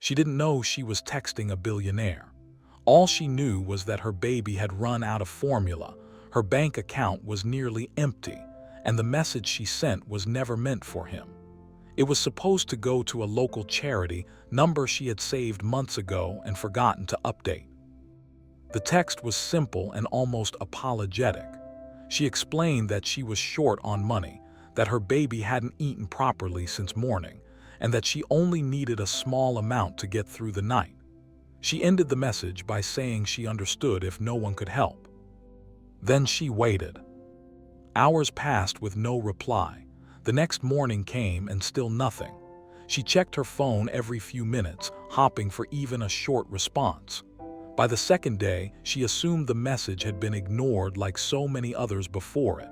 She didn't know she was texting a billionaire. All she knew was that her baby had run out of formula, her bank account was nearly empty, and the message she sent was never meant for him. It was supposed to go to a local charity number she had saved months ago and forgotten to update. The text was simple and almost apologetic. She explained that she was short on money, that her baby hadn't eaten properly since morning, and that she only needed a small amount to get through the night. She ended the message by saying she understood if no one could help. Then she waited. Hours passed with no reply. The next morning came and still nothing. She checked her phone every few minutes, hoping for even a short response. By the second day, she assumed the message had been ignored like so many others before it.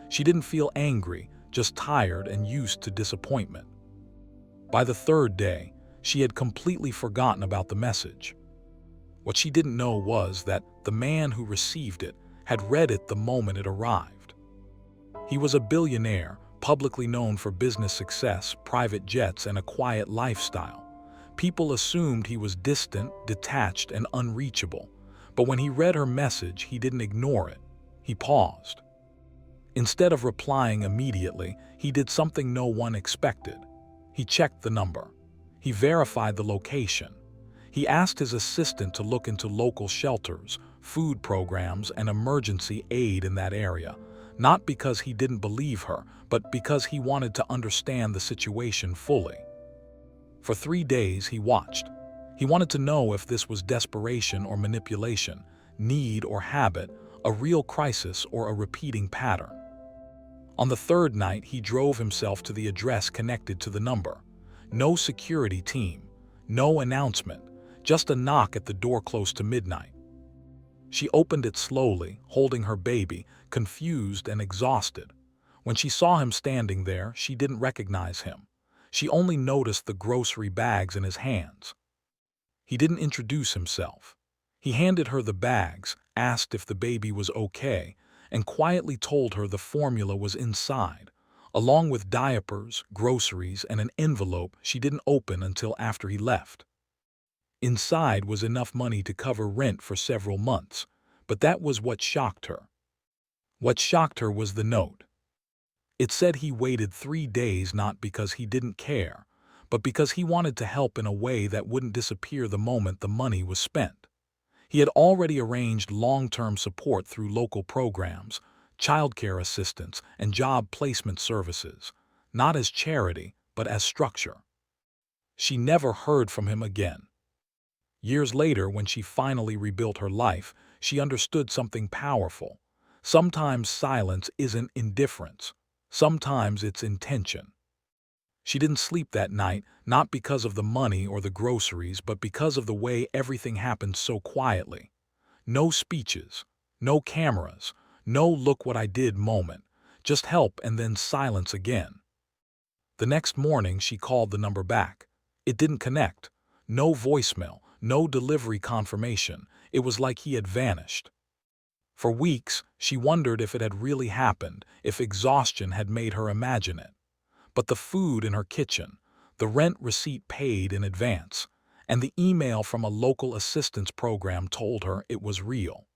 She didn't feel angry, just tired and used to disappointment. By the third day, she had completely forgotten about the message. What she didn't know was that the man who received it had read it the moment it arrived. He was a billionaire, publicly known for business success, private jets, and a quiet lifestyle. People assumed he was distant, detached, and unreachable. But when he read her message, he didn't ignore it. He paused. Instead of replying immediately, he did something no one expected. He checked the number. He verified the location. He asked his assistant to look into local shelters, food programs, and emergency aid in that area, not because he didn't believe her, but because he wanted to understand the situation fully. For 3 days, he watched. He wanted to know if this was desperation or manipulation, need or habit, a real crisis or a repeating pattern. On the third night, he drove himself to the address connected to the number. No security team, no announcement, just a knock at the door close to midnight. She opened it slowly, holding her baby, confused and exhausted. When she saw him standing there, she didn't recognize him. She only noticed the grocery bags in his hands. He didn't introduce himself. He handed her the bags, asked if the baby was okay, and quietly told her the formula was inside, along with diapers, groceries, and an envelope she didn't open until after he left. Inside was enough money to cover rent for several months, but that was what shocked her. What shocked her was the note. It said he waited 3 days not because he didn't care, but because he wanted to help in a way that wouldn't disappear the moment the money was spent. He had already arranged long-term support through local programs, childcare assistance, and job placement services, not as charity, but as structure. She never heard from him again. Years later, when she finally rebuilt her life, she understood something powerful. Sometimes silence isn't indifference. Sometimes it's intention. She didn't sleep that night, not because of the money or the groceries, but because of the way everything happened so quietly. No speeches, no cameras, no "look what I did" moment, just help and then silence again. The next morning, she called the number back. It didn't connect. No voicemail, no delivery confirmation. It was like he had vanished. For weeks, she wondered if it had really happened, if exhaustion had made her imagine it. But the food in her kitchen, the rent receipt paid in advance, and the email from a local assistance program told her it was real.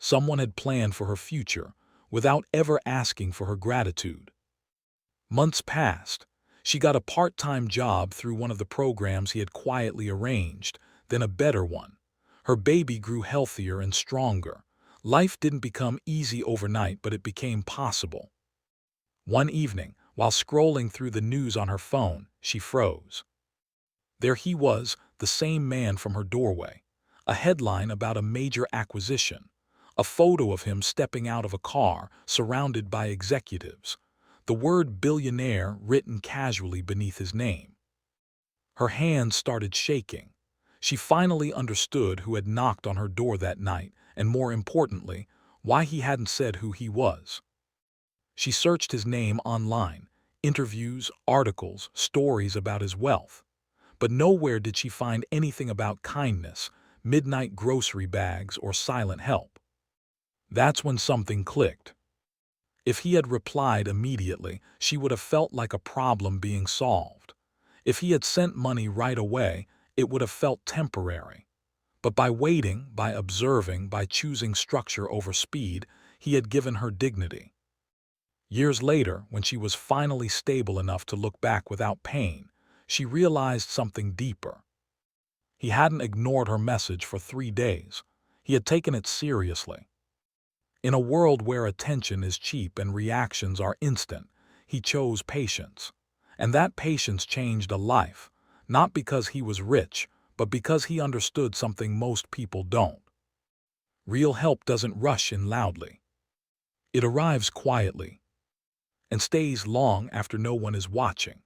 Someone had planned for her future without ever asking for her gratitude. Months passed. She got a part-time job through one of the programs he had quietly arranged, then a better one. Her baby grew healthier and stronger. Life didn't become easy overnight, but it became possible. One evening, while scrolling through the news on her phone, she froze. There he was, the same man from her doorway. A headline about a major acquisition. A photo of him stepping out of a car, surrounded by executives. The word "billionaire" written casually beneath his name. Her hands started shaking. She finally understood who had knocked on her door that night, and more importantly, why he hadn't said who he was. She searched his name online, interviews, articles, stories about his wealth. But nowhere did she find anything about kindness, midnight grocery bags, or silent help. That's when something clicked. If he had replied immediately, she would have felt like a problem being solved. If he had sent money right away, it would have felt temporary. But by waiting, by observing, by choosing structure over speed, he had given her dignity. Years later, when she was finally stable enough to look back without pain, she realized something deeper. He hadn't ignored her message for 3 days. He had taken it seriously. In a world where attention is cheap and reactions are instant, he chose patience. And that patience changed a life, not because he was rich, but because he understood something most people don't. Real help doesn't rush in loudly. It arrives quietly and stays long after no one is watching.